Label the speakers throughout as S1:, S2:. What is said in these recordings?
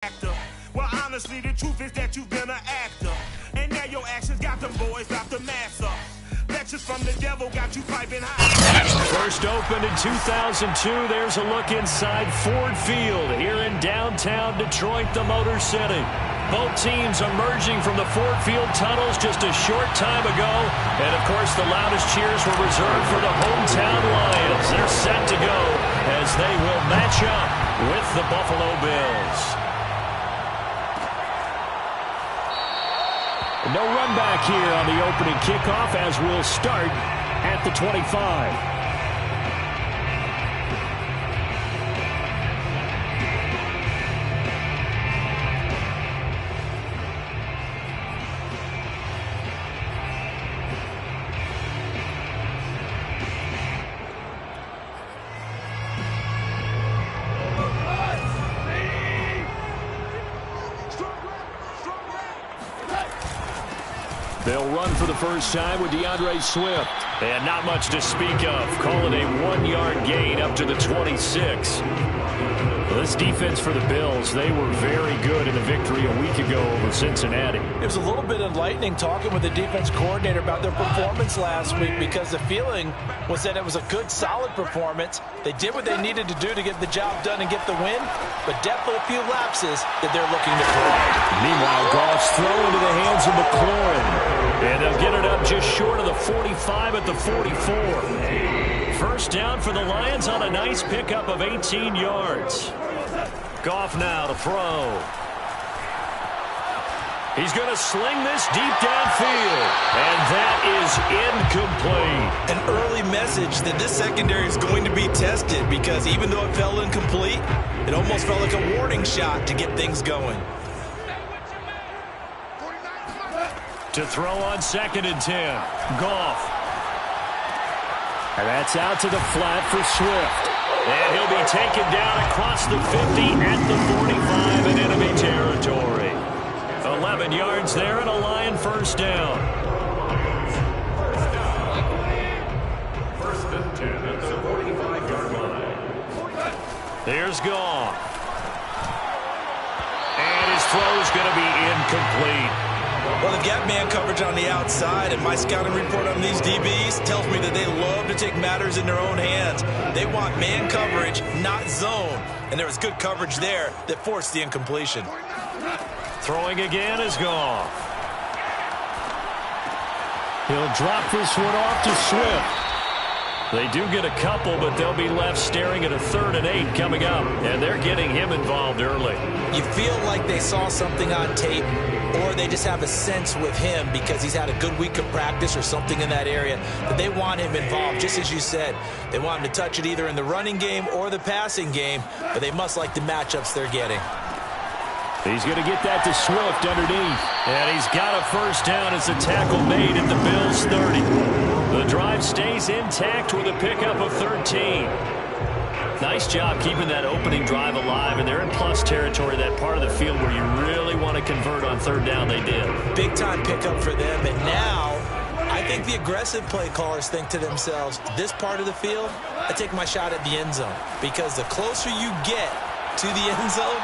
S1: actor. Well, honestly, the truth is that you've been an actor. And now your actions got them boys dropped the mask up. Lectures from the devil got you piping high.
S2: First opened in 2002. There's a look inside Ford Field here in downtown Detroit, the Motor City. Both teams emerging from the Ford Field tunnels just a short time ago. And, of course, the loudest cheers were reserved for the hometown Lions. They're set to go as they will match up with the Buffalo Bills. No run back here on the opening kickoff as we'll start at the 25. They'll run for the first time with DeAndre Swift. And not much to speak of. Call it a 1-yard gain up to the 26. Well, this defense for the Bills, they were very good in the victory a week ago over Cincinnati.
S3: It was a little bit enlightening talking with the defense coordinator about their performance last week because the feeling was that it was a good, solid performance. They did what they needed to do to get the job done and get the win, but definitely a few lapses that they're looking to correct.
S2: Meanwhile, Goff's throw into the hands of McLaurin. And they'll get it up just short of the 45 at the 44. First down for the Lions on a nice pickup of 18 yards. Goff now to throw. He's going to sling this deep downfield. And that is incomplete.
S3: An early message that this secondary is going to be tested because even though it fell incomplete, it almost felt like a warning shot to get things going.
S2: To throw on 2nd and 10. Goff. And that's out to the flat for Swift. And he'll be taken down across the 50 at the 45 in enemy territory. 11 yards there and a Lion first down.
S4: First and 10 at the 45-yard line.
S2: There's Goff. And his throw's going to be incomplete.
S3: Well, they've got man coverage on the outside, and my scouting report on these DBs tells me that they love to take matters in their own hands. They want man coverage, not zone. And there was good coverage there that forced the incompletion.
S2: Throwing again is Goff. He'll drop this one off to Swift. They do get a couple, but they'll be left staring at a 3rd and 8 coming up. And they're getting him involved early.
S3: You feel like they saw something on tape, or they just have a sense with him because he's had a good week of practice or something in that area that they want him involved, just as you said. They want him to touch it either in the running game or the passing game, but they must like the matchups they're getting.
S2: He's going to get that to Swift underneath. And he's got a first down as a tackle made at the Bills' 30. The drive stays intact with a pickup of 13. Nice job keeping that opening drive alive, and they're in plus territory, that part of the field where you really want to convert on 3rd down. They did. Big-time
S3: pickup for them, and now I think the aggressive play callers think to themselves, this part of the field, I take my shot at the end zone, because the closer you get to the end zone,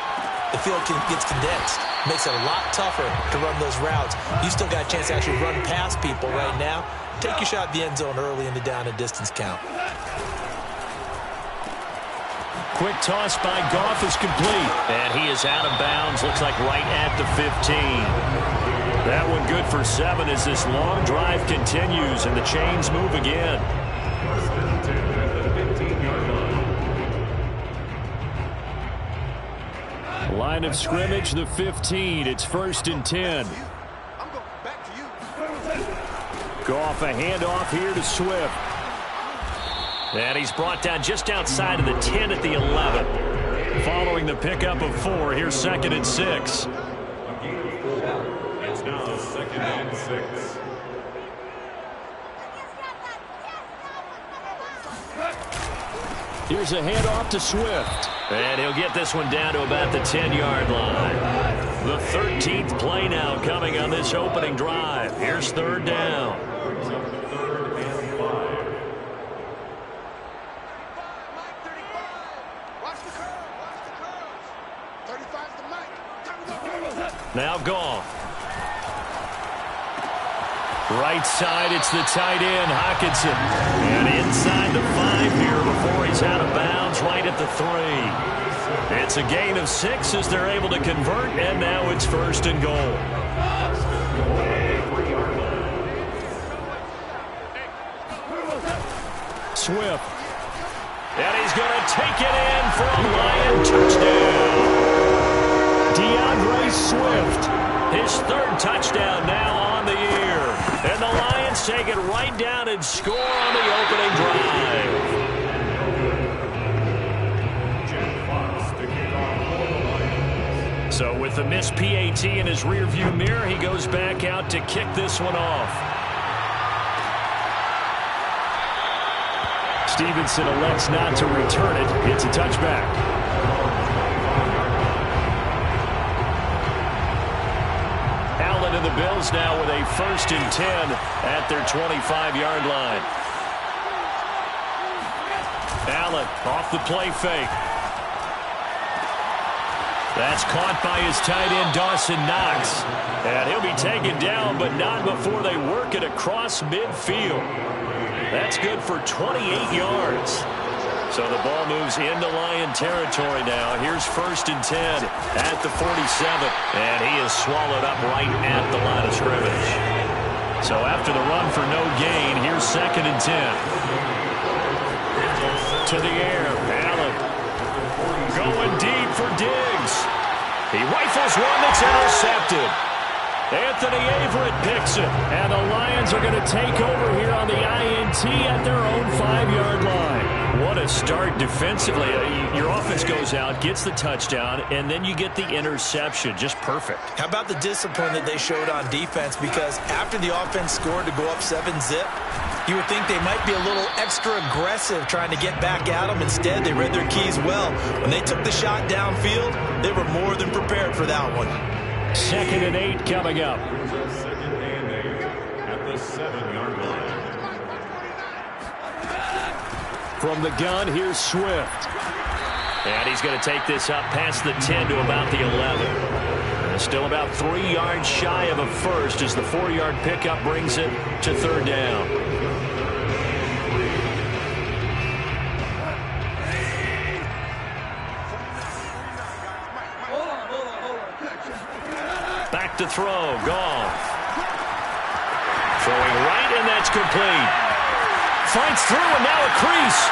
S3: the field gets condensed. Makes it a lot tougher to run those routes. You still got a chance to actually run past people right now. Take your shot at the end zone early in the down and distance count.
S2: Quick toss by Goff is complete. And he is out of bounds. Looks like right at the 15. That one good for 7 as this long drive continues and the chains move again.
S4: First and 10 at the 15-yard line.
S2: Line of scrimmage, the 15. It's 1st and 10. Goff a handoff here to Swift. And he's brought down just outside of the 10 at the 11. Following the pickup of 4, here's 2nd and 6.
S4: It's now 2nd and 6.
S2: Here's a handoff to Swift. And he'll get this one down to about the 10-yard line. The 13th play now coming on this opening drive. Here's 3rd down.
S4: 3rd and 5.
S1: Watch the curve. 35's the mic.
S2: Now Goff. Right side, it's the tight end, Hockenson. And inside the 5 here before he's out of bounds, right at the 3. It's a gain of 6 as they're able to convert, and now it's 1st and goal. Swift. And he's going to take it in for a Lion touchdown. DeAndre Swift, his 3rd touchdown now on the year. And the Lions take it right down and score on the opening drive. So with the missed PAT in his rearview mirror, he goes back out to kick this one off. Stevenson elects not to return it. It's a touchback. Allen and the Bills now with a 1st and 10 at their 25-yard line. Allen off the play fake. That's caught by his tight end, Dawson Knox. And he'll be taken down, but not before they work it across midfield. That's good for 28 yards. So the ball moves into Lion territory now. Here's 1st and 10 at the 47. And he is swallowed up right at the line of scrimmage. So after the run for no gain, here's 2nd and 10. To the air, Allen. Going deep for Diggs. He rifles one that's intercepted. Anthony Averett picks it, and the Lions are going to take over here on the INT at their own 5-yard line. What a start defensively. Your offense goes out, gets the touchdown, and then you get the interception. Just perfect. How about the discipline that they showed on defense? Because after the offense scored to go up 7-zip, you would think they might be a little extra aggressive trying to get back at them. Instead, they read their keys well. When they took the shot downfield, they were more than prepared for that one. 2nd and 8 coming up.
S4: Second and 8 at the 7-yard line.
S2: From the gun, here's Swift. And he's going to take this up past the 10 to about the 11. And still about 3 yards shy of a first as the 4-yard pickup brings it to 3rd down. Back to throw, Goff. Throwing right, and that's complete. Finds through, and now a crease.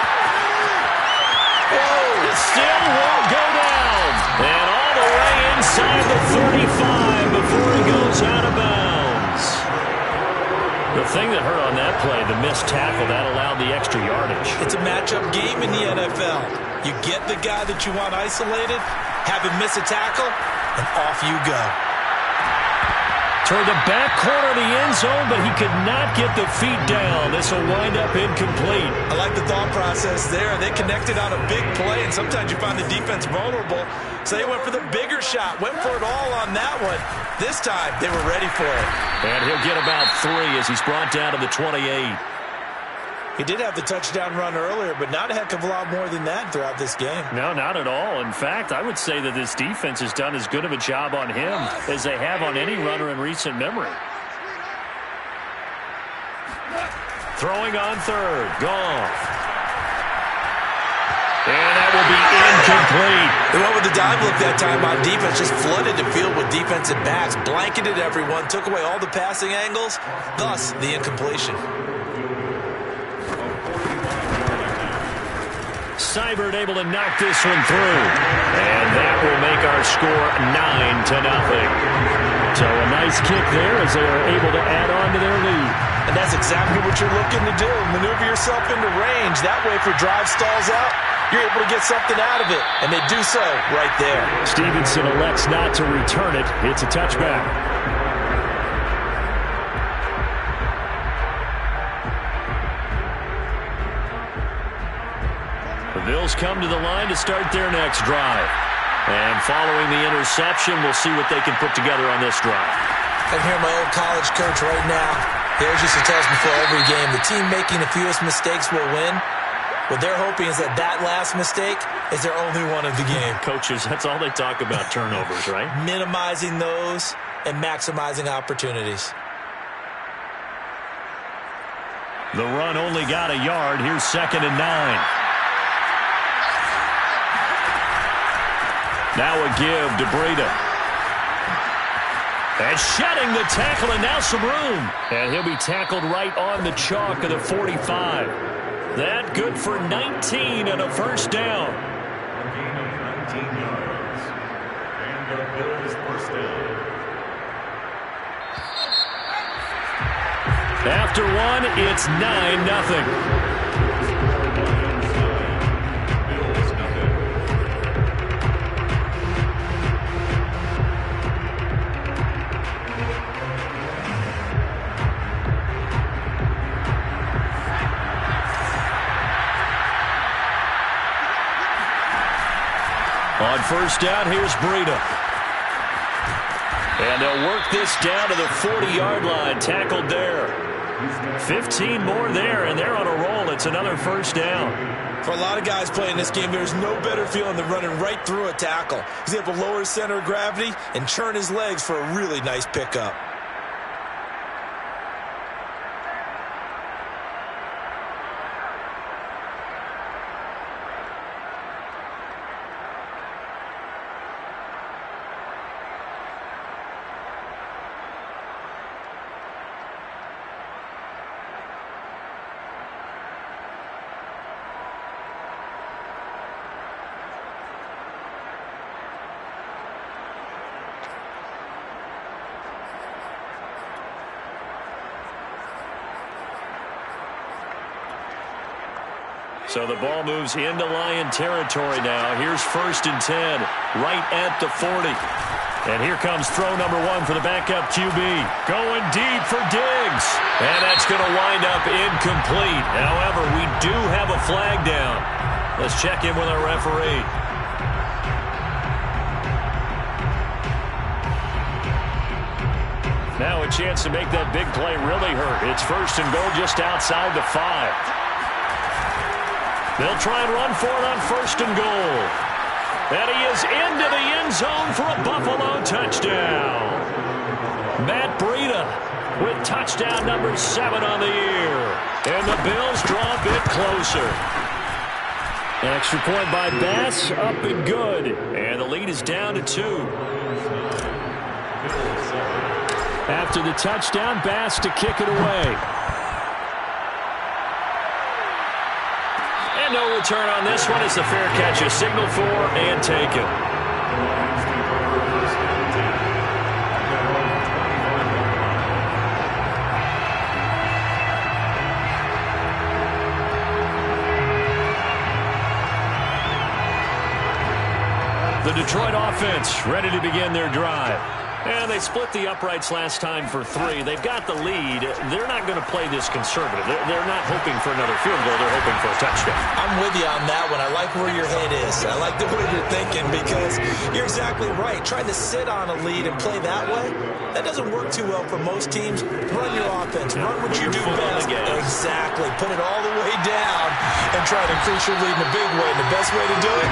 S2: Whoa, it still won't go down. And all the way inside the 35 before he goes out of bounds. The thing that hurt on that play, the missed tackle, that allowed the extra yardage. It's a matchup game in the NFL. You get the guy that you want isolated, have him miss a tackle, and off you go. Toward the back corner of the end zone, but he could not get the feet down. This will wind up incomplete. I like the thought process there. They connected on a big play, and sometimes you find the defense vulnerable. So they went for the bigger shot, went for it all on that one. This time, they were ready for it. And he'll get about 3 as he's brought down to the 28. He did have the touchdown run earlier, but not a heck of a lot more than that throughout this game. No, not at all. In fact, I would say that this defense has done as good of a job on him as they have on any runner in recent memory. Throwing on 3rd, Goff. And that will be incomplete. They went with the dime look that time on defense, just flooded the field with defensive backs, blanketed everyone, took away all the passing angles, thus the incompletion. Seibert able to knock this one through. And that will make our score 9-0. So a nice kick there as they are able to add on to their lead. And that's exactly what you're looking to do. Maneuver yourself into range. That way, if your drive stalls out, you're able to get something out of it. And they do so right there. Stevenson elects not to return it. It's a touchback. The Bills come to the line to start their next drive. And following the interception, we'll see what they can put together on this drive. I can hear my old college coach right now. He always used to tell us before every game, the team making the fewest mistakes will win.
S3: What they're hoping is that last mistake is their only one of the game.
S2: Coaches, that's all they talk about, turnovers, right?
S3: Minimizing those and maximizing opportunities.
S2: The run only got a yard. Here's 2nd and 9. Now a give to Breida. And shedding the tackle, and now some room. And he'll be tackled right on the chalk of the 45. That good for 19 and a first down.
S4: A gain of 19 yards. And the Bills first down.
S2: After one, it's 9-0. On first down, here's Breida. And they'll work this down to the 40-yard line. Tackled there. 15 more there, and they're on a roll. It's another first down.
S3: For a lot of guys playing this game, there's no better feeling than running right through a tackle. He's able to lower his center of gravity and churn his legs for a really nice pickup.
S2: So the ball moves into Lion territory now. Here's 1st and 10, right at the 40. And here comes throw number 1 for the backup QB. Going deep for Diggs. And that's going to wind up incomplete. However, we do have a flag down. Let's check in with our referee. Now a chance to make that big play really hurt. It's 1st and goal just outside the 5. They'll try and run for it on 1st and goal. And he is into the end zone for a Buffalo touchdown. Matt Breida with touchdown number 7 on the year. And the Bills draw a bit closer. Extra point by Bass, up and good. And the lead is down to 2. After the touchdown, Bass to kick it away. And no return on this one as the fair catch is signaled for and taken. The Detroit offense ready to begin their drive. And they split the uprights last time for 3. They've got the lead. They're not going to play this conservative. They're not hoping for another field goal. They're hoping for a touchdown.
S3: I'm with you on that one. I like where your head is. I like the way you're thinking because you're exactly right. Trying to sit on a lead and play that way, that doesn't work too well for most teams. Run your offense. Run what you do best. Exactly. Put it all the way down and try to increase your lead in a big way. And the best way to do it,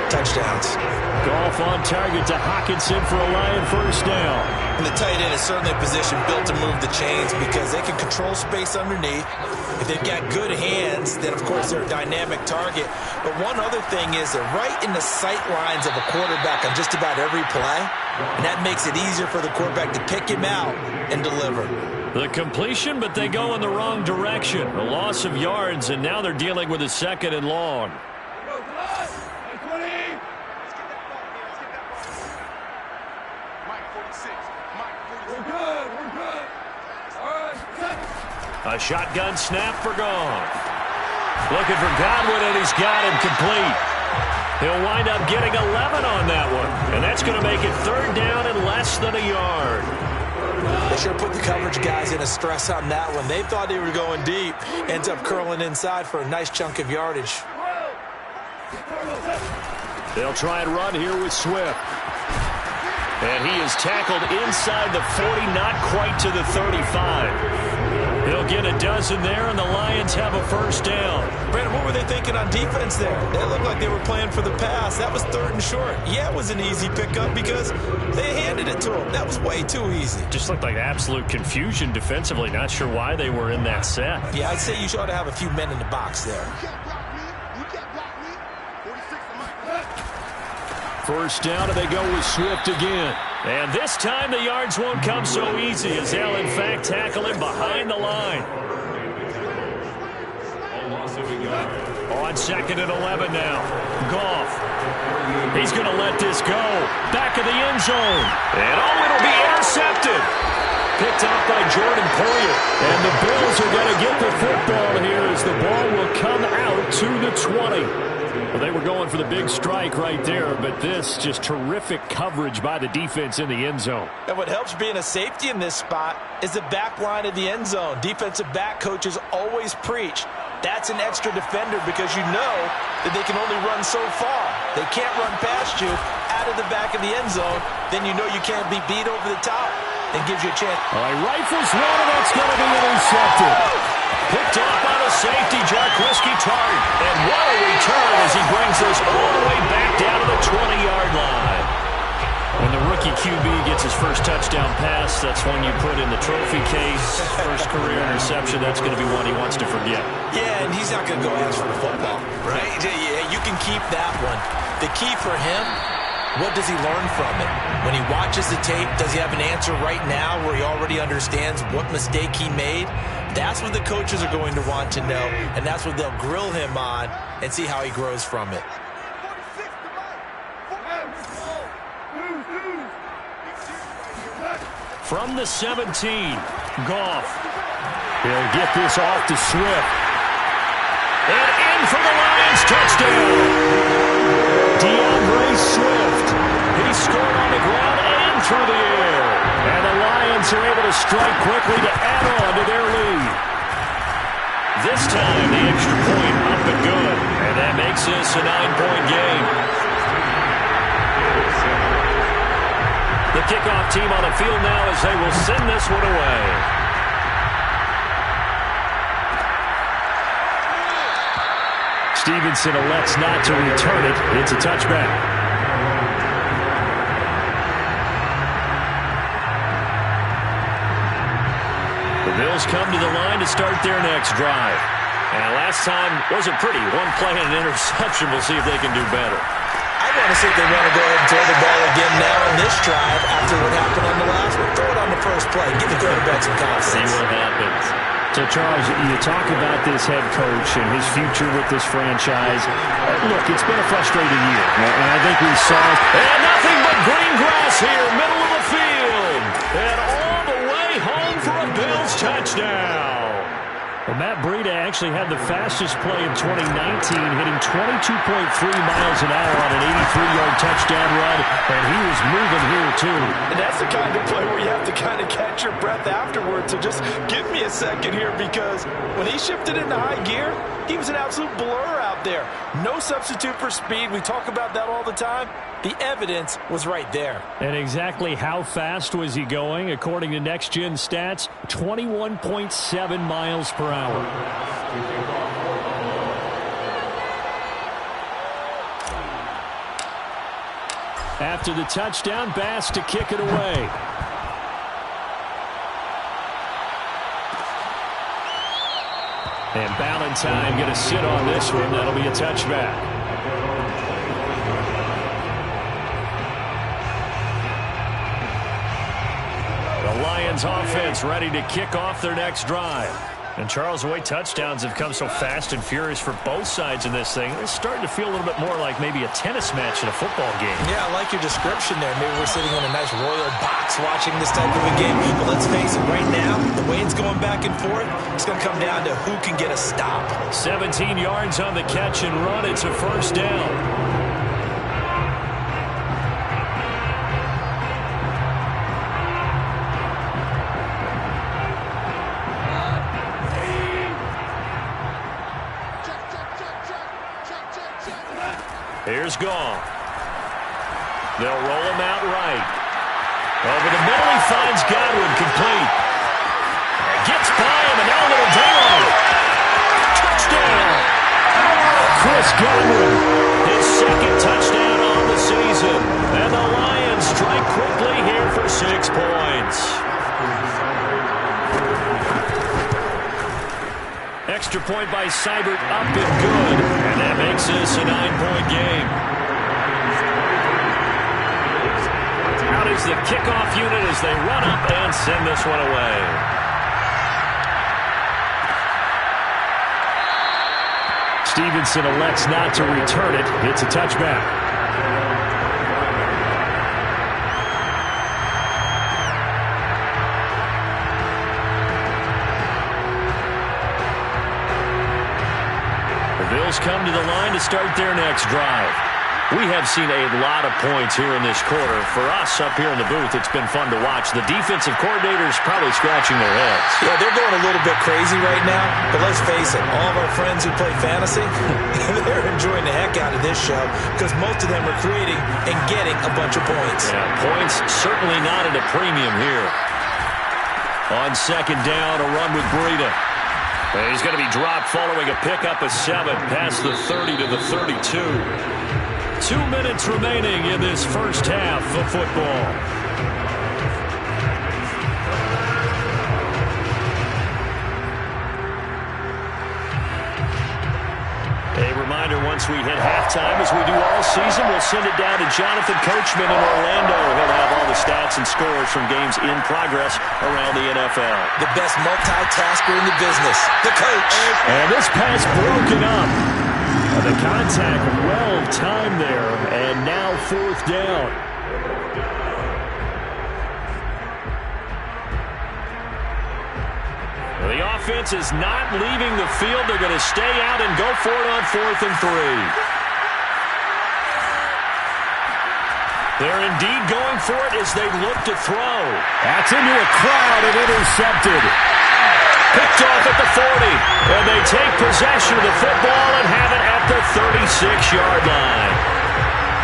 S3: touchdowns.
S2: Goff on target to Hockenson for a Lion first down.
S3: And the tight end is certainly a position built to move the chains because they can control space underneath. If they've got good hands, then, of course, they're a dynamic target. But one other thing is they're right in the sight lines of a quarterback on just about every play. And that makes it easier for the quarterback to pick him out and deliver.
S2: The completion, but they go in the wrong direction. A loss of yards, and now they're dealing with a 2nd and long. A shotgun snap for Goff. Looking for Godwin, and he's got him complete. He'll wind up getting 11 on that one. And that's going to make it 3rd down and less than a yard.
S3: They sure put the coverage guys in a stress on that one. They thought they were going deep. Ends up curling inside for a nice chunk of yardage.
S2: They'll try and run here with Swift. And he is tackled inside the 40, not quite to the 35. They'll get a dozen there, and the Lions have a first down.
S3: Brandon, what were they thinking on defense there? They looked like they were playing for the pass. That was 3rd and short. Yeah, it was an easy pickup because they handed it to them. That was way too easy.
S2: Just looked like absolute confusion defensively. Not sure why they were in that set.
S3: Yeah, I'd say you ought to have a few men in the box there.
S2: First down, and they go with Swift again. And this time the yards won't come so easy as they'll, in fact, tackle him behind the line. On 2nd and 11 now. Goff. He's going to let this go. Back of the end zone. And it'll be intercepted. Picked off by Jordan Poyer. And the Bills are going to get the football here as the ball will come out to the 20. Well, they were going for the big strike right there, but this just terrific coverage by the defense in the end zone.
S3: And what helps being a safety in this spot is the back line of the end zone. Defensive back coaches always preach. That's an extra defender because you know that they can only run so far. They can't run past you out of the back of the end zone. Then you know you can't be beat over the top. It gives you a chance.
S2: All right, rifles one, and that's going to be intercepted. Picked up on a safety, Jaquiski Tartt. And what a return as he brings us all the way back down to the 20-yard line. When the rookie QB gets his first touchdown pass, that's when you put in the trophy case. First career interception, that's going to be one he wants to forget.
S3: Yeah, and he's not going to go ask for the football, right? Yeah, you can keep that one. The key for him, what does he learn from it? When he watches the tape, does he have an answer right now where he already understands what mistake he made? That's what the coaches are going to want to know, and that's what they'll grill him on and see how he grows from it.
S2: From the 17, Goff. He'll get this off to Swift. And in for the Lions touchdown. DeAndre Swift. He scored on the ground and through the air. And the Lions are able to strike quickly to add on to their lead. This time the extra point up and good. And that makes this a 9-point game. The kickoff team on the field now as they will send this one away. Stevenson elects not to return it. It's a touchback. The Bills come to the line to start their next drive. And last time wasn't pretty. One play and an interception. We'll see if they can do better.
S3: I want to see if they want to go ahead and throw the ball again now in this drive after what happened on the last one. Throw it on the first play. Give the quarterback some confidence.
S2: See what happens.
S5: So, Charles, you talk about this head coach and his future with this franchise. Look, it's been a frustrating year, and I think we saw it.
S2: And nothing but green grass here, middle of the field. And all the way home for a Bills touchdown.
S5: Well, Matt Breida actually had the fastest play in 2019, hitting 22.3 miles an hour on an 83-yard touchdown run, and he was moving here, too.
S3: And that's the kind of play where you have to kind of catch your breath afterwards. So just give me a second here, because when he shifted into high gear, he was an absolute blur out there. No substitute for speed. We talk about that all the time. The evidence was right there.
S5: And exactly how fast was he going? According to Next Gen Stats, 21.7 miles per hour. After the touchdown, Bass to kick it away. And Ballantyne going to sit on this one. That'll be a touchback. The Lions offense ready to kick off their next drive. And Charles, the way touchdowns have come so fast and furious for both sides in this thing, it's starting to feel a little bit more like maybe a tennis match in a football game.
S3: Yeah, I like your description there. Maybe we're sitting in a nice royal box watching this type of a game. But let's face it, right now, the way it's going back and forth, it's going to come down to who can get a stop.
S2: 17 yards on the catch and run. It's a first down. Here's Goff. They'll roll him out right. Over the middle, he finds Godwin complete. Gets by him, and now a little daylight. Touchdown. Chris Godwin, his second touchdown on the season. And the Lions strike quickly here for 6 points. Extra point by Seibert, up and good. And that makes this a 9-point game. Out is the kickoff unit as they run up and send this one away. Stevenson elects not to return it. It's a touchback. The Bills come to the line to start their next drive. We have seen a lot of points here in this quarter. For us up here in the booth, it's been fun to watch. The defensive coordinators probably scratching their heads.
S3: Yeah, they're going a little bit crazy right now. But let's face it, all of our friends who play fantasy, they're enjoying the heck out of this show because most of them are creating and getting a bunch of points.
S2: Yeah, points certainly not at a premium here. On second down, a run with Breida. He's going to be dropped following a pickup of 7 past the 30 to the 32. 2 minutes remaining in this first half of football. A reminder, once we hit halftime, as we do all season, we'll send it down to Jonathan Coachman in Orlando. He'll have all the stats and scores from games in progress around the NFL.
S3: The best multitasker in the business, the coach.
S2: And this pass broken up. The contact well-timed there, and now 4th down. The offense is not leaving the field. They're going to stay out and go for it on 4th and 3. They're indeed going for it as they look to throw. That's into a crowd and intercepted. Picked off at the 40, and they take possession of the football and have it at the 36-yard line.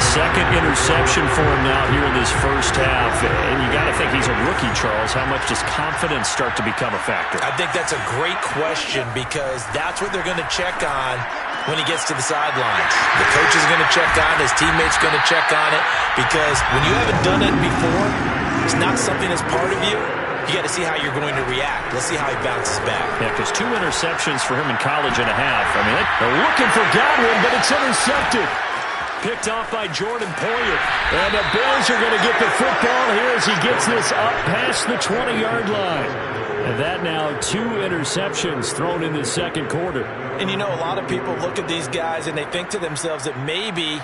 S2: Second interception for him now here in this first half. And you got to think he's a rookie, Charles. How much does confidence start to become a factor?
S3: I think that's a great question because that's what they're going to check on when he gets to the sidelines. The coach is going to check on it. His teammates going to check on it because when you haven't done it before, it's not something that's part of you. You got to see how you're going to react. Let's see how he bounces back.
S2: Yeah, because 2 interceptions for him in college and a half. I mean, they're looking for Godwin, but it's intercepted. Picked off by Jordan Poyer. And the Bills are going to get the football here as he gets this up past the 20-yard line. And that now 2 interceptions thrown in the second quarter.
S3: And you know, a lot of people look at these guys and they think to themselves that maybe,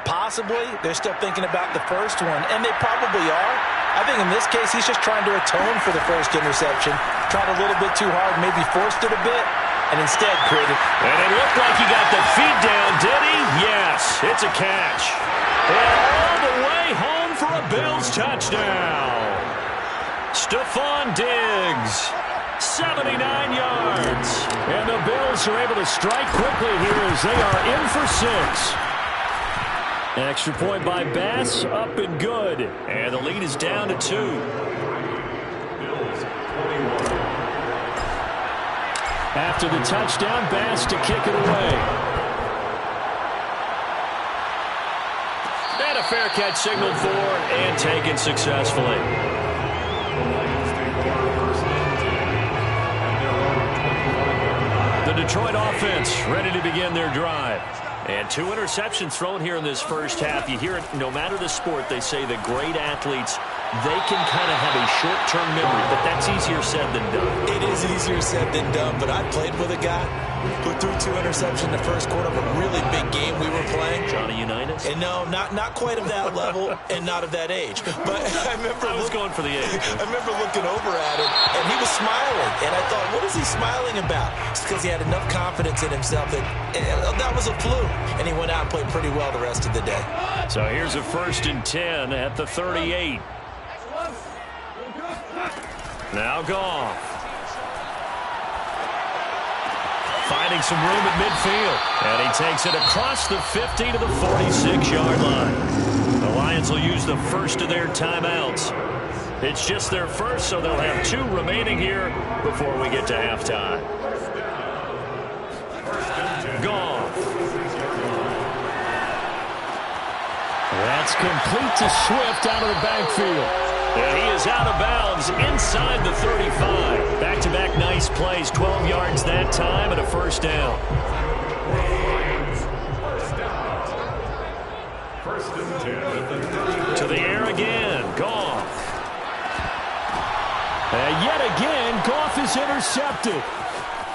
S3: possibly, they're still thinking about the first one. And they probably are. I think in this case, he's just trying to atone for the first interception. Tried a little bit too hard, maybe forced it a bit, and instead created.
S2: And it looked like he got the feet down, did he? Yes, it's a catch. And all the way home for a Bills touchdown. Stephon Diggs, 79 yards. And the Bills are able to strike quickly here as they are in for 6. Extra point by Bass, up and good. And the lead is down to 2. After the touchdown, Bass to kick it away. And a fair catch signaled for and taken successfully. The Detroit offense ready to begin their drive. And 2 interceptions thrown here in this first half. You hear it, no matter the sport, they say that great athletes, they can kind of have a short-term memory, but that's easier said than done.
S3: It is easier said than done, but I played with a guy who threw 2 interceptions in the first quarter of a really big game we were playing.
S2: Johnny Unitas?
S3: And no, not quite of that level and not of that age. But I remember
S2: I was going for the age.
S3: I remember looking over at him, and he was smiling. And I thought, what is he smiling about? It's because he had enough confidence in himself that that was a fluke. And he went out and played pretty well the rest of the day. So
S2: here's a 1st and 10 at the 38. Now Goff. Finding some room at midfield. And he takes it across the 50 to the 46-yard line. The Lions will use the first of their timeouts. It's just their first, so they'll have 2 remaining here before we get to halftime. Gone.
S5: That's complete to Swift out of the backfield.
S2: And he is out of bounds inside the 35. Back-to-back nice plays, 12 yards that time and a first down. To the air again, Goff.
S5: And yet again, Goff is intercepted.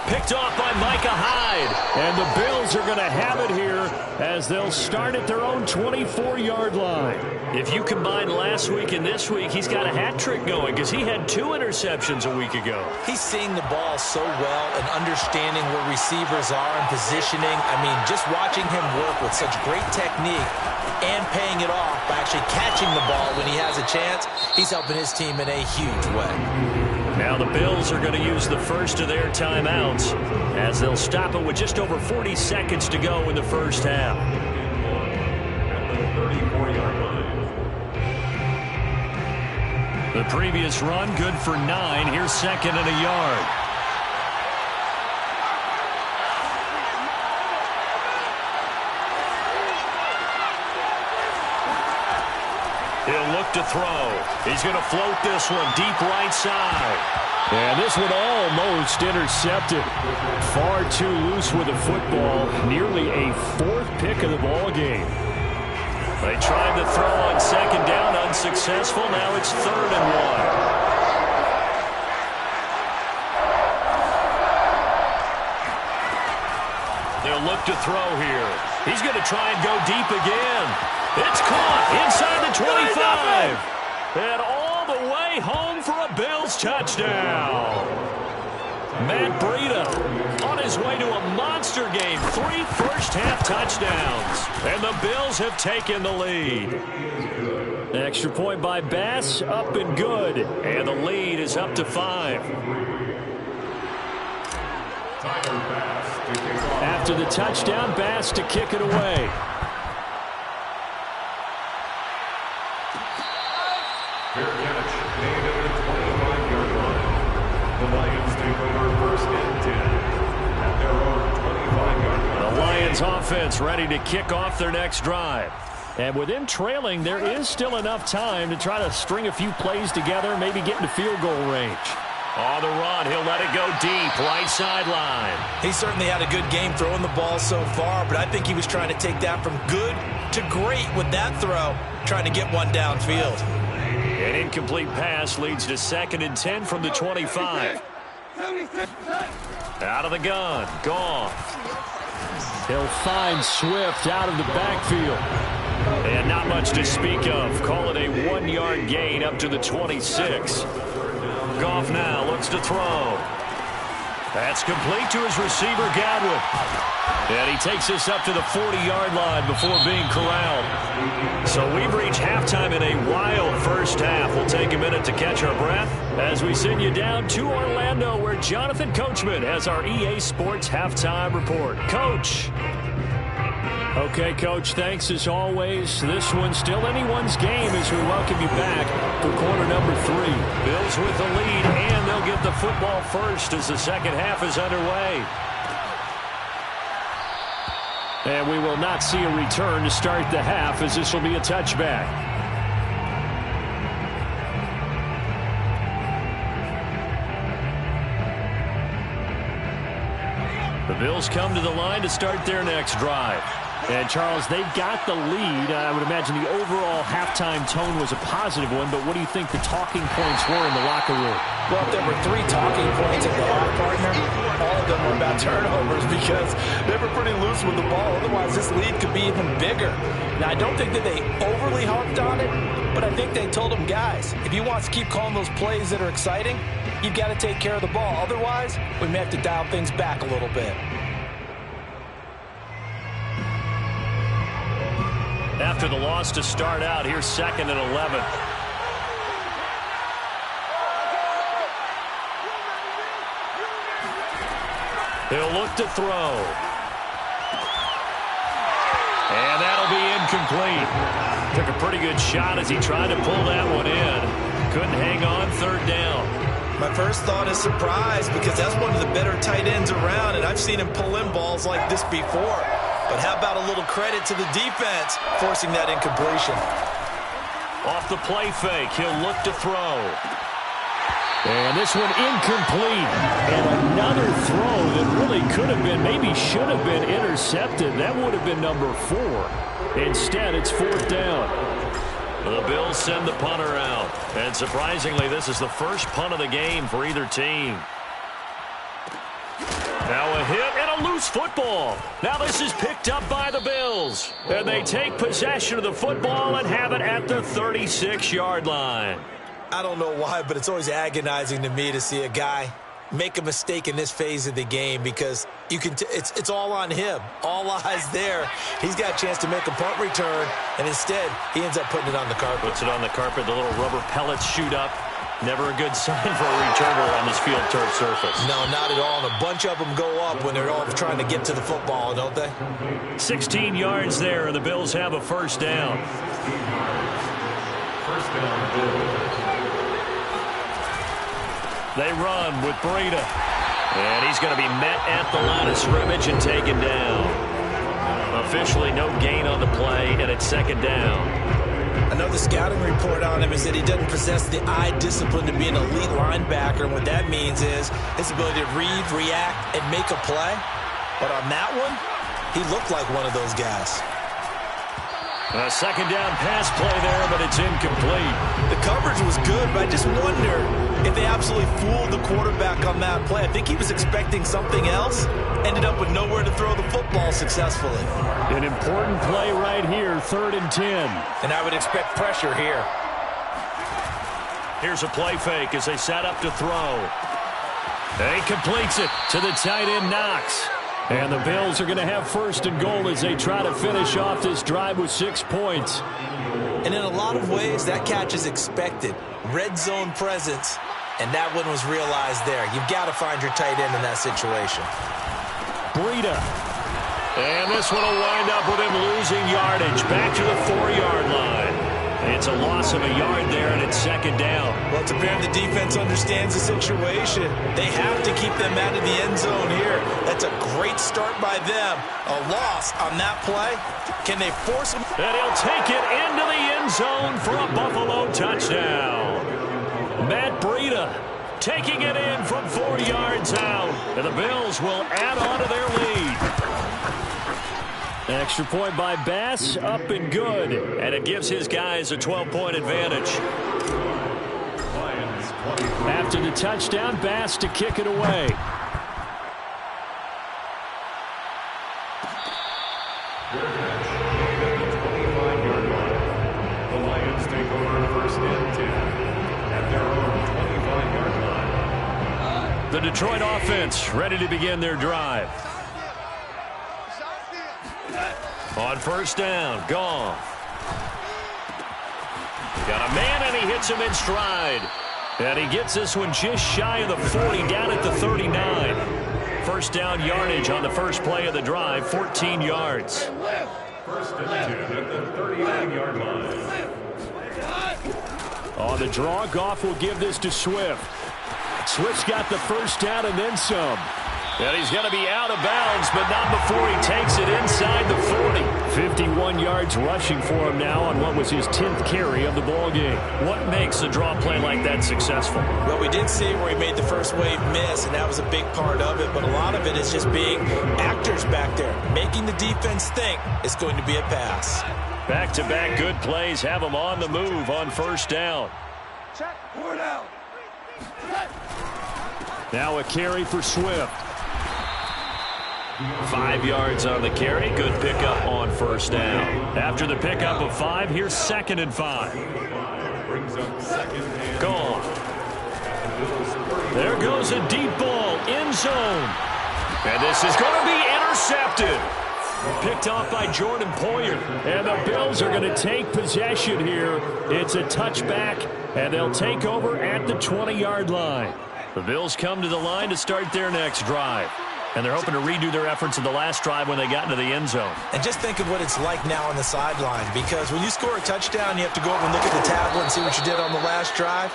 S2: Picked off by Micah Hyde.
S5: And the Bills are going to have it here as they'll start at their own 24-yard line.
S2: If you combine last week and this week, he's got a hat trick going because he had 2 interceptions a week ago.
S3: He's seeing the ball so well and understanding where receivers are and positioning. I mean, just watching him work with such great technique and paying it off by actually catching the ball when he has a chance, he's helping his team in a huge way.
S2: Now the Bills are going to use the first of their timeouts as they'll stop it with just over 40 seconds to go in the first half.
S4: At the 34-yard line.
S2: The previous run good for 9. Here's second and a yard. He'll look to throw. He's going to float this one deep right side.
S5: And this one almost intercepted. Far too loose with the football. Nearly a 4th pick of the ball game.
S2: They tried to throw on second down, unsuccessful. Now it's 3rd and 1. They'll look to throw here. He's going to try and go deep again. It's caught inside the 25. And all the way home for a Bills touchdown. Matt Breida on his way to a monster game. 3 first-half touchdowns. And the Bills have taken the lead.
S5: Extra point by Bass, up and good.
S2: And the lead is up to 5.
S5: After the touchdown, Bass to kick it away.
S4: Fair catch made at the 25-yard line. The Lions take over 1st and 10 at their own 25-yard line.
S2: The Lions offense ready to kick off their next drive.
S5: And with them trailing, there is still enough time to try to string a few plays together, maybe get into field goal range.
S2: On the run, he'll let it go deep, right sideline.
S3: He certainly had a good game throwing the ball so far, but I think he was trying to take that from good to great with that throw, trying to get one downfield.
S2: An incomplete pass leads to 2nd and 10 from the 25. Out of the gun, Goff.
S5: He'll find Swift out of the backfield.
S2: And not much to speak of. Call it a 1-yard gain up to the 26. Goff now looks to throw. That's complete to his receiver, Godwin. And he takes this up to the 40-yard line before being corralled. So we've reached halftime in a wild first half. We'll take a minute to catch our breath as we send you down to Orlando, where Jonathan Coachman has our EA Sports Halftime Report. Coach.
S5: Okay, Coach, thanks as always. This one's still anyone's game as we welcome you back for quarter number 3.
S2: Bills with the lead, and they'll get the football first as the second half is underway.
S5: And we will not see a return to start the half, as this will be a touchback.
S2: The Bills come to the line to start their next drive.
S5: And, Charles, they've got the lead. I would imagine the overall halftime tone was a positive one, but what do you think the talking points were in the locker room?
S3: Well, if there were 3 talking points at the half, partner, all of them were about turnovers because they were pretty loose with the ball. Otherwise, this lead could be even bigger. Now, I don't think that they overly harped on it, but I think they told them, guys, if you want to keep calling those plays that are exciting, you've got to take care of the ball. Otherwise, we may have to dial things back a little bit.
S2: After the loss to start out, here's 2nd and 11. He'll look to throw. And that'll be incomplete. Took a pretty good shot as he tried to pull that one in. couldn't hang on third down.
S3: My first thought is surprise because that's one of the better tight ends around, and I've seen him pull in balls like this before. But how about a little credit to the defense forcing that incompletion?
S2: Off the play fake, he'll look to throw. And this one incomplete. And another throw that really could have been, maybe should have been intercepted. That would have been number 4. Instead, it's fourth down. The Bills send the punter out. And surprisingly, this is the first punt of the game for either team. Now a hit and a loose football. Now this is picked up by the Bills. And they take possession of the football and have it at the 36-yard line.
S3: I don't know why, but it's always agonizing to me to see a guy make a mistake in this phase of the game because you can it's all on him. All eyes there. He's got a chance to make a punt return, and instead he ends up putting it on the carpet.
S2: Puts it on the carpet. The little rubber pellets shoot up. Never a good sign for a returner on this field turf surface.
S3: No, not at all. And a bunch of them go up when they're all trying to get to the football, don't they?
S2: 16 yards there, and the Bills have a first down.
S4: First down, Bills.
S2: They run with Breida. And he's going to be met at the line of scrimmage and taken down. Officially no gain on the play, and it's second down.
S3: Another scouting report on him is that he doesn't possess the eye discipline to be an elite linebacker. And what that means is his ability to read, react, and make a play. But on that one, he looked like one of those guys.
S2: A second down pass play there, but it's incomplete.
S3: The coverage was good, but I just wonder if they absolutely fooled the quarterback on that play. I think he was expecting something else, ended up with nowhere to throw the football successfully.
S2: An important play right here, 3rd and 10.
S3: And I would expect pressure here.
S2: Here's a play fake as they set up to throw. And he completes it to the tight end, Knox. And the Bills are going to have 1st and goal as they try to finish off this drive with 6 points.
S3: And in a lot of ways, that catch is expected. Red zone presence, and that one was realized there. You've got to find your tight end in that situation.
S2: Breida. And this one will wind up with him losing yardage. Back to the 4-yard line. It's a loss of a yard there, and it's second down.
S3: Well, it's apparent the defense understands the situation. They have to keep them out of the end zone here. That's a great start by them. A loss on that play. Can they force him?
S2: And he'll take it into the end zone for a Buffalo touchdown. Matt Breida taking it in from 4 yards out. And the Bills will add on to their lead. Extra point by Bass, up and good. And it gives his guys a 12-point advantage. After the touchdown, Bass to kick it away.
S4: The Lions take over 1st and 10 at their own 25-yard line.
S2: The Detroit offense ready to begin their drive. On 1st down, Goff. Got a man, and he hits him in stride. And he gets this one just shy of the 40, down at the 39. 1st down yardage on the first play of the drive, 14 yards.
S4: 1st and 10 at the 39-yard line.
S2: On the draw, Goff will give this to Swift. Swift's got the first down and then some. And he's going to be out of bounds, but not before he takes it inside the 40. 51 yards rushing for him now on what was his 10th carry of the ball game. What makes a draw play like that successful?
S3: Well, we did see where he made the first wave miss, and that was a big part of it. But a lot of it is just being actors back there, making the defense think it's going to be a pass.
S2: Back-to-back good plays have him on the move on 1st down.
S1: Check, forward out.
S2: Now a carry for Swift. 5 yards on the carry. Good pickup on 1st down. After the pickup of 5, here's 2nd and 5.
S4: Brings up 2nd and
S2: Gone. There goes a deep ball, end zone. And this is going to be intercepted. Picked off by Jordan Poyer. And the Bills are going to take possession here. It's a touchback, and they'll take over at the 20-yard line. The Bills come to the line to start their next drive. And they're hoping to redo their efforts in the last drive when they got into the end zone.
S3: And just think of what it's like now on the sideline, because when you score a touchdown, you have to go over and look at the tablet and see what you did on the last drive.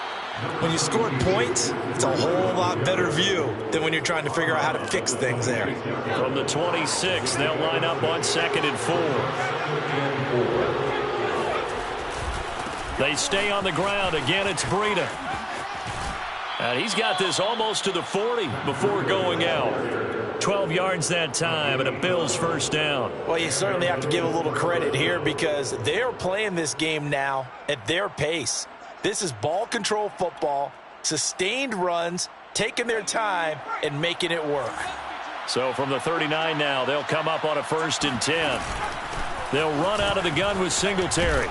S3: When you scored points, it's a whole lot better view than when you're trying to figure out how to fix things there.
S2: From the 26, they'll line up on 2nd and 4. They stay on the ground. Again, it's Breida. And he's got this almost to the 40 before going out. 12 yards that time and a Bills first down.
S3: Well, you certainly have to give a little credit here because they're playing this game now at their pace. This is ball control football, sustained runs, taking their time and making it work.
S2: So from the 39 now, they'll come up on a 1st and 10. They'll run out of the gun with Singletary.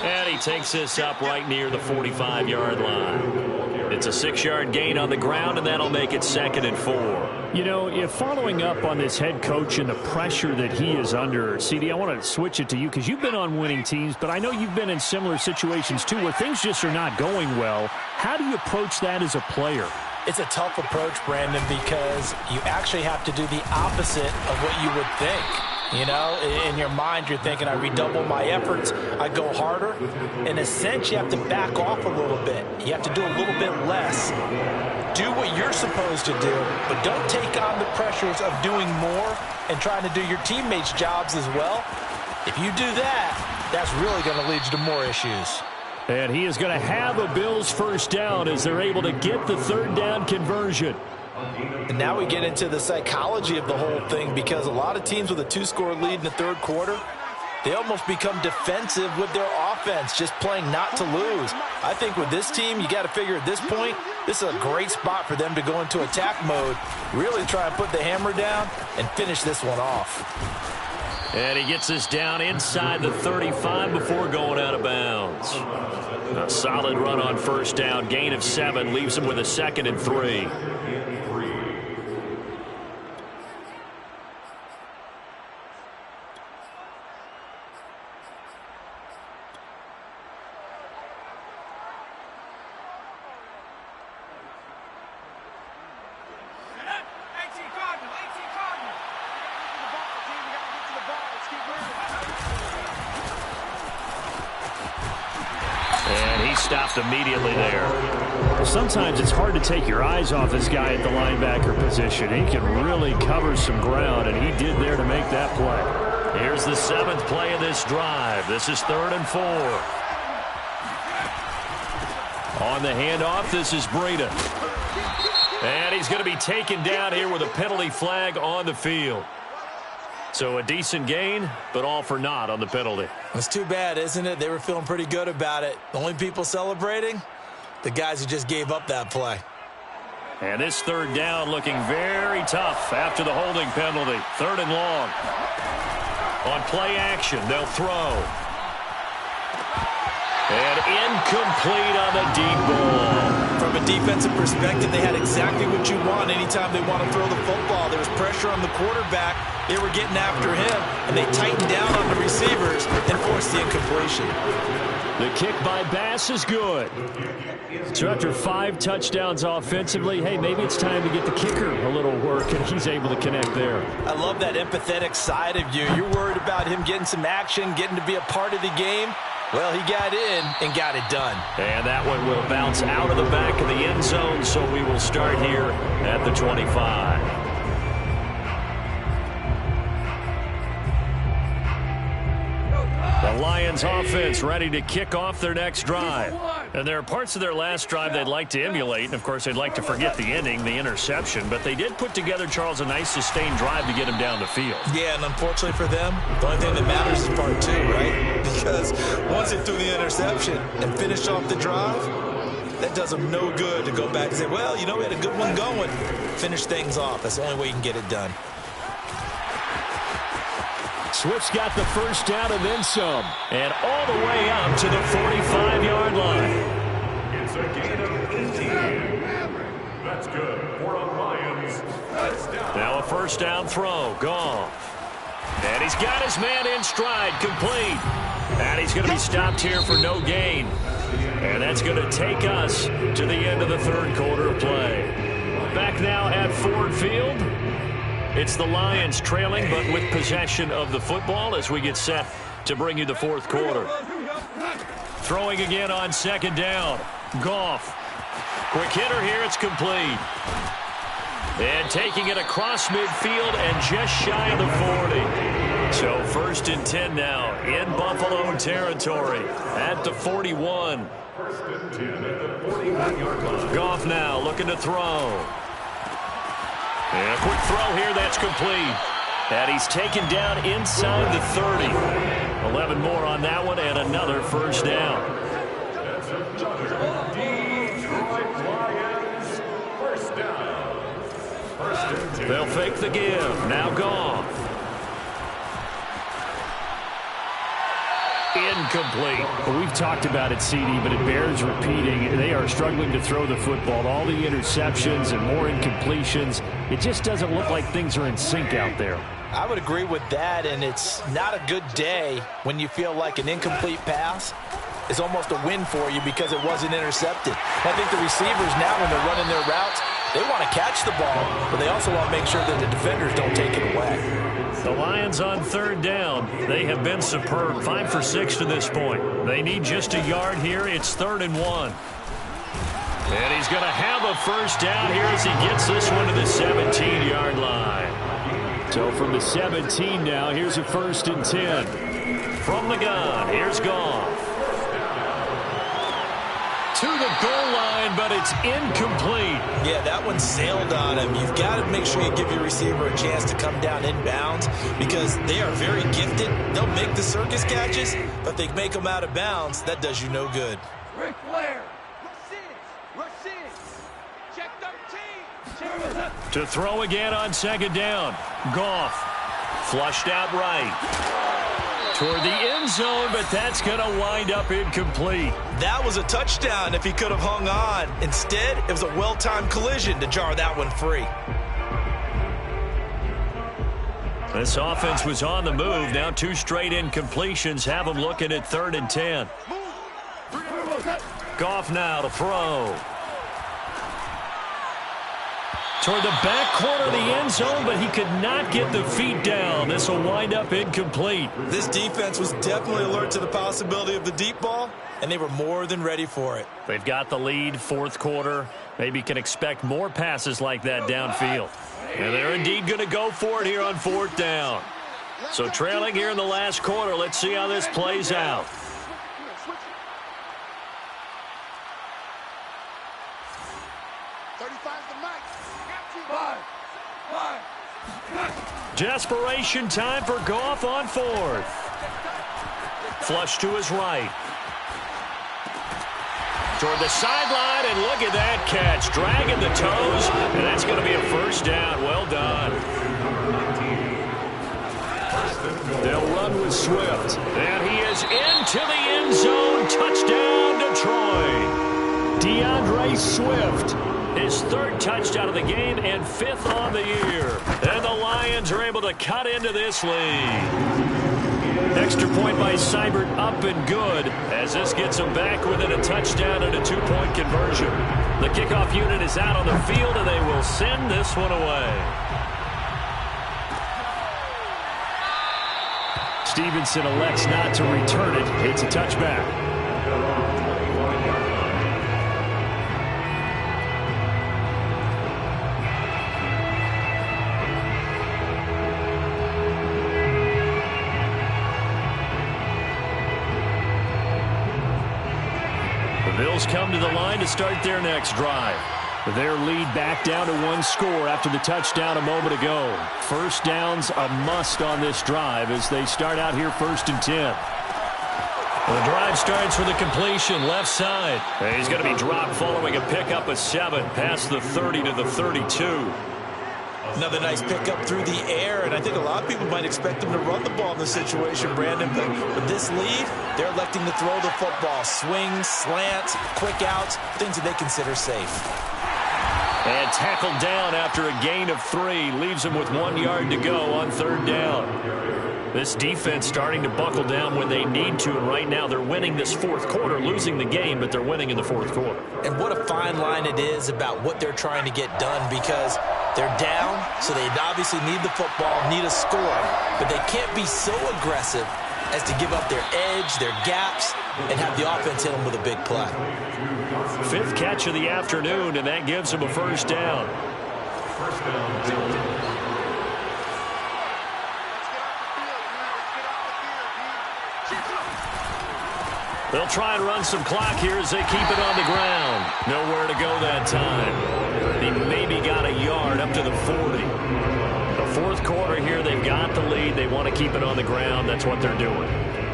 S2: And he takes this up right near the 45-yard line. It's a 6-yard gain on the ground, and that'll make it 2nd and 4.
S5: You know, if following up on this head coach and the pressure that he is under, CD, I want to switch it to you because you've been on winning teams, but I know you've been in similar situations too where things just are not going well. How do you approach that as a player?
S3: It's a tough approach, Brandon, because you actually have to do the opposite of what you would think. You know, in your mind, you're thinking, I redouble my efforts, I go harder. In a sense, you have to back off a little bit. You have to do a little bit less. Do what you're supposed to do, but don't take on the pressures of doing more and trying to do your teammates' jobs as well. If you do that, that's really going to lead you to more issues.
S2: And he is going to have a Bills first down as they're able to get the 3rd down conversion.
S3: And now we get into the psychology of the whole thing because a lot of teams with a 2-score lead in the 3rd quarter, they almost become defensive with their offense, just playing not to lose. I think with this team, you got to figure at this point, this is a great spot for them to go into attack mode, really try and put the hammer down and finish this one off.
S2: And he gets this down inside the 35 before going out of bounds. A solid run on 1st down, gain of 7, leaves him with a 2nd and 3. Stopped immediately there.
S5: Well, sometimes it's hard to take your eyes off this guy at the linebacker position. He can really cover some ground, and he did there to make that play.
S2: Here's the 7th play of this drive. This is 3rd and 4. On the handoff, this is Breida. And he's going to be taken down here with a penalty flag on the field. So a decent gain, but all for naught on the penalty.
S3: It's too bad, isn't it? They were feeling pretty good about it. The only people celebrating, the guys who just gave up that play.
S2: And this 3rd down looking very tough after the holding penalty. 3rd and long. On play action, they'll throw. And incomplete on the deep ball.
S3: From a defensive perspective, they had exactly what you want anytime they want to throw the football. There was pressure on the quarterback. They were getting after him, and they tightened down on the receivers and forced the incompletion.
S2: The kick by Bass is good.
S5: So after 5 touchdowns offensively, hey, maybe it's time to get the kicker a little work, and he's able to connect there.
S3: I love that empathetic side of you. You're worried about him getting some action, getting to be a part of the game. Well, he got in and got it done.
S2: And that one will bounce out of the back of the end zone, so we will start here at the 25. The Lions offense ready to kick off their next drive. And there are parts of their last drive they'd like to emulate. And, of course, they'd like to forget the ending, the interception. But they did put together, Charles, a nice sustained drive to get him down the field.
S3: Yeah, and unfortunately for them, the only thing that matters is part 2, right? Because once they threw the interception and finished off the drive, that does them no good to go back and say, well, you know, we had a good one going. Finish things off. That's the only way you can get it done.
S2: Swift's got the first down and then some. And all the way up to the 45-yard line.
S4: It's a gain of 15. That's good for a Lions.
S2: Now a first down throw. Goff. And he's got his man in stride. Complete. And he's going to be stopped here for no gain. And that's going to take us to the end of the 3rd quarter of play. Back now at Ford Field. It's the Lions trailing, but with possession of the football as we get set to bring you the fourth quarter. Throwing again on second down. Goff. Quick hitter here. It's complete. And taking it across midfield and just shy of the 40. So first and 10 now in Buffalo territory at the 41. Goff now looking to throw. And a quick throw here. That's complete. And he's taken down inside the 30. 11 more on that one and another first down. They'll fake the give. Now Goff. Incomplete.
S5: Well, we've talked about it, CD, but it bears repeating. They are struggling to throw the football. All the interceptions and more incompletions. It just doesn't look like things are in sync out there.
S3: I would agree with that, and it's not a good day when you feel like an incomplete pass is almost a win for you because it wasn't intercepted. I think the receivers now, when they're running their routes, they want to catch the ball, but they also want to make sure that the defenders don't take it away.
S2: The Lions on third down. They have been superb. 5 for 6 to this point. They need just a yard here. It's 3rd and 1. And he's going to have a first down here as he gets this one to the 17-yard line.
S5: So from the 17 now, here's a 1st and 10.
S2: From the gun, here's Goff. To the goal line, but it's incomplete.
S3: Yeah, that one sailed on him. You've got to make sure you give your receiver a chance to come down inbounds because they are very gifted. They'll make the circus catches, but they make them out of bounds. That does you no good.
S6: Ric Flair. Rashid. Check 13.
S2: To throw again on second down. Goff. Flushed out right. Toward the end zone, but that's going to wind up incomplete.
S3: That was a touchdown if he could have hung on. Instead, it was a well-timed collision to jar that one free.
S2: This offense was on the move. Now 2 straight incompletions have them looking at 3rd and 10. Goff now to throw. Toward the back corner of the end zone, but he could not get the feet down. This will wind up incomplete.
S3: This defense was definitely alert to the possibility of the deep ball, and they were more than ready for it.
S2: They've got the lead, 4th quarter. Maybe can expect more passes like that downfield. And they're indeed going to go for it here on 4th down. So trailing here in the last quarter. Let's see how this plays out. Desperation time for Goff on 4th. Flush to his right. Toward the sideline, and look at that catch. Dragging the toes, and that's going to be a first down. Well done. They'll run with Swift. And he is into the end zone. Touchdown, Detroit. DeAndre Swift. His 3rd touchdown of the game and 5th on the year. And the Lions are able to cut into this lead. Extra point by Seibert up and good as this gets them back within a touchdown and a 2-point conversion. The kickoff unit is out on the field and they will send this one away.
S5: Stevenson elects not to return it. It's a touchback.
S2: Bills come to the line to start their next drive.
S5: Their lead back down to 1 score after the touchdown a moment ago. First down's a must on this drive as they start out here 1st and 10.
S2: The drive starts with a completion left side. And he's going to be dropped following a pickup of 7 past the 30 to the 32.
S3: Another nice pickup through the air, and I think a lot of people might expect them to run the ball in this situation, Brandon. But with this lead, they're electing to throw the football. Swings, slants, quick outs, things that they consider safe.
S2: And tackled down after a gain of 3. Leaves them with 1 yard to go on 3rd down. This defense starting to buckle down when they need to, and right now they're winning this 4th quarter, losing the game, but they're winning in the 4th quarter.
S3: And what a fine line it is about what they're trying to get done, because They're down, so they obviously need the football, need a score, but they can't be so aggressive as to give up their edge, their gaps, and have the offense hit them with a big play.
S2: 5th catch of the afternoon, and that gives them a first down.
S4: First down.
S2: They'll try and run some clock here as they keep it on the ground. Nowhere to go that time. They maybe got a yard up to the 40. The 4th quarter here, they've got the lead. They want to keep it on the ground. That's what they're doing.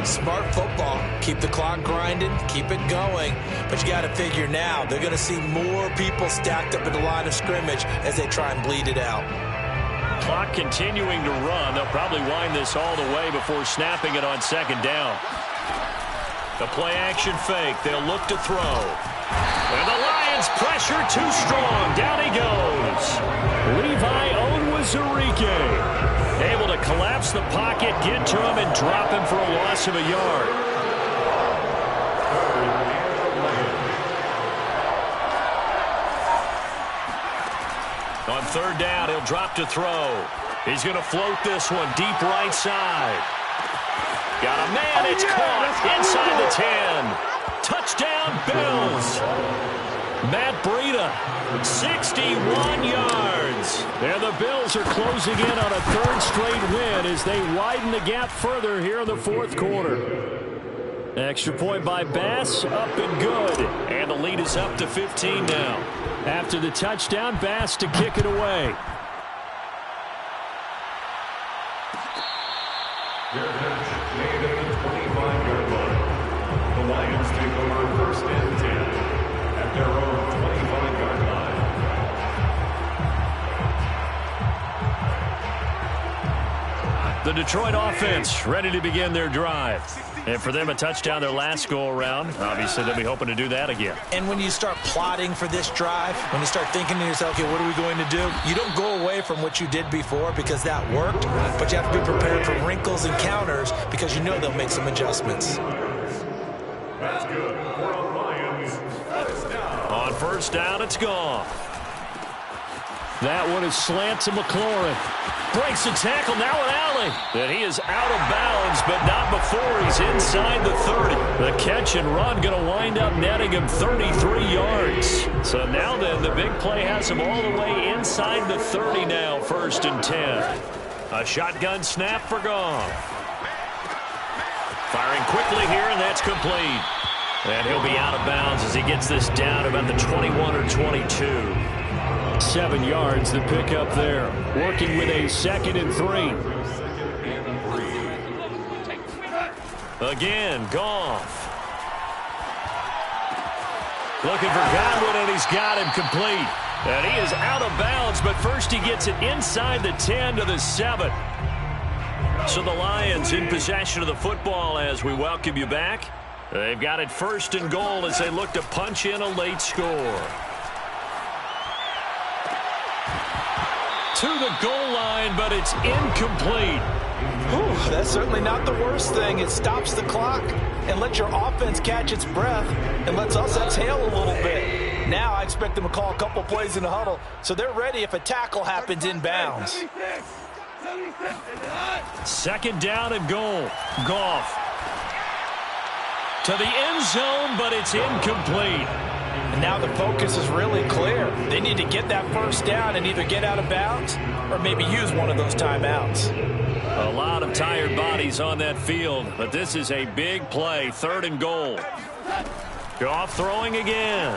S3: Smart football. Keep the clock grinding. Keep it going. But you got to figure now, they're going to see more people stacked up at the line of scrimmage as they try and bleed it out.
S2: Clock continuing to run. They'll probably wind this all the way before snapping it on 2nd down. The play-action fake. They'll look to throw. And the Lions pressure too strong. Down he goes. Levi Onwuzurike able to collapse the pocket, get to him, and drop him for a loss of a yard. On 3rd down, he'll drop to throw. He's going to float this one deep right side. Got a man, it's caught inside the 10. Touchdown, Bills. Matt Breida, 61 yards. And the Bills are closing in on a 3rd straight win as they widen the gap further here in the 4th quarter. Extra point by Bass, up and good. And the lead is up to 15 now. After the touchdown, Bass to kick it away.
S4: Their catch made at the 25-yard line. The Lions take over 1st and 10 at their own 25-yard line.
S2: The Detroit offense ready to begin their drive. And for them, a touchdown their last go-around. Obviously, they'll be hoping to do that again.
S3: And when you start plotting for this drive, when you start thinking to yourself, okay, what are we going to do? You don't go away from what you did before because that worked, but you have to be prepared for wrinkles and counters because you know they'll make some adjustments.
S4: That's good. For the Lions.
S2: On 1st down, it's gone. That one is slant to McLaurin. Breaks the tackle, now an alley. And he is out of bounds, but not before he's inside the 30. The catch and run going to wind up netting him 33 yards. So now then, the big play has him all the way inside the 30 now, 1st and 10. A shotgun snap for Goff. Firing quickly here, and that's complete. And he'll be out of bounds as he gets this down about the 21 or 22. 7 yards, the pickup there. Working with a 2nd and 3. Again, Goff. Looking for Godwin, and he's got him complete. And he is out of bounds, but first he gets it inside the 10 to the 7. So the Lions in possession of the football as we welcome you back. They've got it 1st and goal as they look to punch in a late score. To the goal line, but it's incomplete.
S3: Whew, that's certainly not the worst thing. It stops the clock and lets your offense catch its breath and lets us exhale a little bit. Now I expect them to call a couple plays in the huddle, so they're ready if a tackle happens inbounds.
S2: 2nd down and goal. Goff to the end zone, but it's incomplete.
S3: And now the focus is really clear. They need to get that 1st down and either get out of bounds or maybe use one of those timeouts.
S2: A lot of tired bodies on that field, but this is a big play. 3rd and goal. Goff throwing again.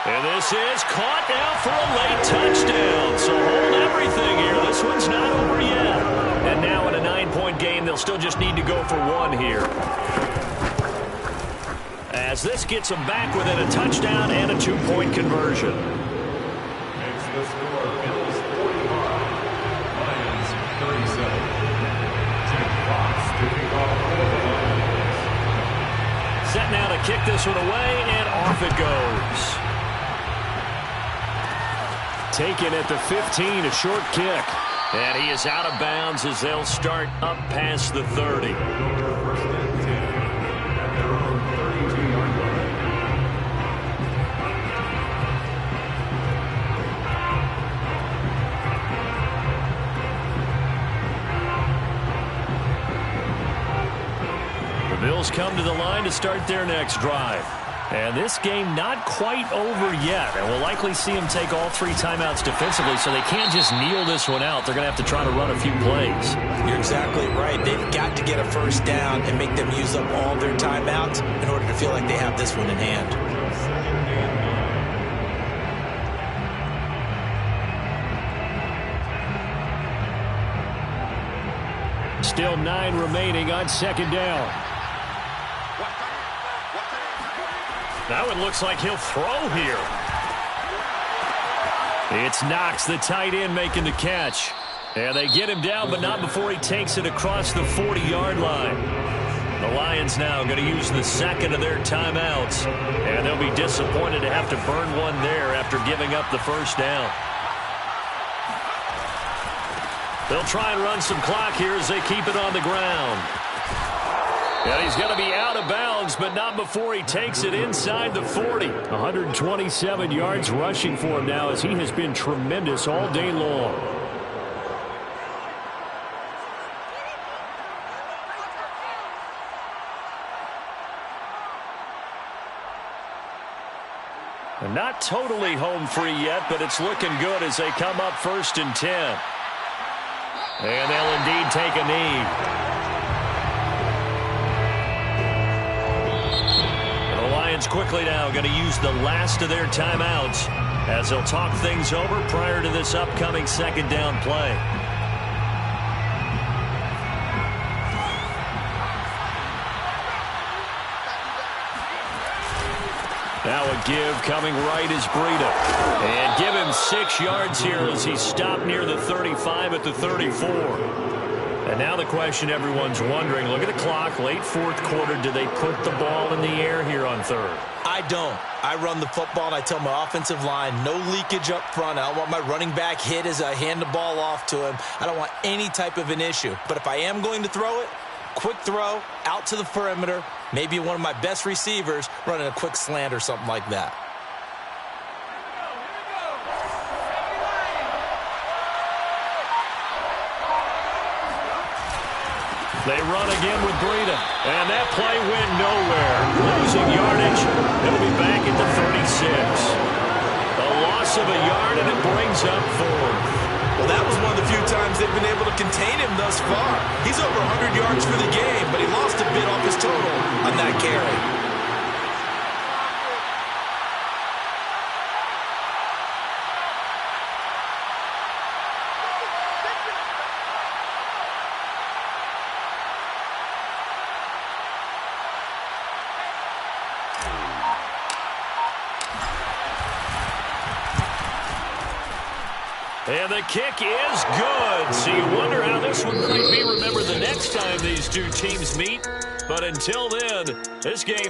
S2: And this is caught now for a late touchdown. So hold everything here. This one's not over yet. And now in a 9-point game, they'll still just need to go for 1 here. As this gets them back within a touchdown and a 2-point conversion.
S4: Makes the score Bills 45, Lions 37. Jim Fox to kick off for the Lions.
S2: Set now to kick this one away, and off it goes. Taken at the 15, a short kick. And he is out of bounds as they'll start up past the 30.
S4: 1st and 10 at their own 32-yard line.
S2: come to the line to start their next drive. And this game not quite over yet. And we'll likely see them take all 3 timeouts defensively, so they can't just kneel this one out. They're going to have to try to run a few plays.
S3: You're exactly right. They've got to get a first down and make them use up all their timeouts in order to feel like they have this one in hand.
S2: Still 9 remaining on second down. That one looks like he'll throw here. It's Knox, the tight end, making the catch. And they get him down, but not before he takes it across the 40-yard line. The Lions now going to use the second of their timeouts. And they'll be disappointed to have to burn one there after giving up the first down. They'll try and run some clock here as they keep it on the ground. And he's going to be out of bounds, but not before he takes it inside the 40. 127 yards rushing for him now as he has been tremendous all day long. And not totally home free yet, but it's looking good as they come up 1st and 10. And they'll indeed take a knee. Quickly now going to use the last of their timeouts as they'll talk things over prior to this upcoming second down play. Now a give coming right is Breida. And give him 6 yards here as he stopped near the 35 at the 34. And now the question everyone's wondering, look at the clock, late 4th quarter, do they put the ball in the air here on 3rd?
S3: I don't. I run the football, and I tell my offensive line, no leakage up front. I don't want my running back hit as I hand the ball off to him. I don't want any type of an issue. But if I am going to throw it, quick throw, out to the perimeter, maybe one of my best receivers running a quick slant or something like that.
S2: They run again with Breida, and that play went nowhere. Losing yardage, it'll be back at the 36. A loss of a yard, and it brings up 4th.
S3: Well, that was one of the few times they've been able to contain him thus far. He's over 100 yards for the game, but he lost a bit off his total on that carry.
S2: And the kick is good. So you wonder how this one might be remembered the next time these two teams meet. But until then, this game's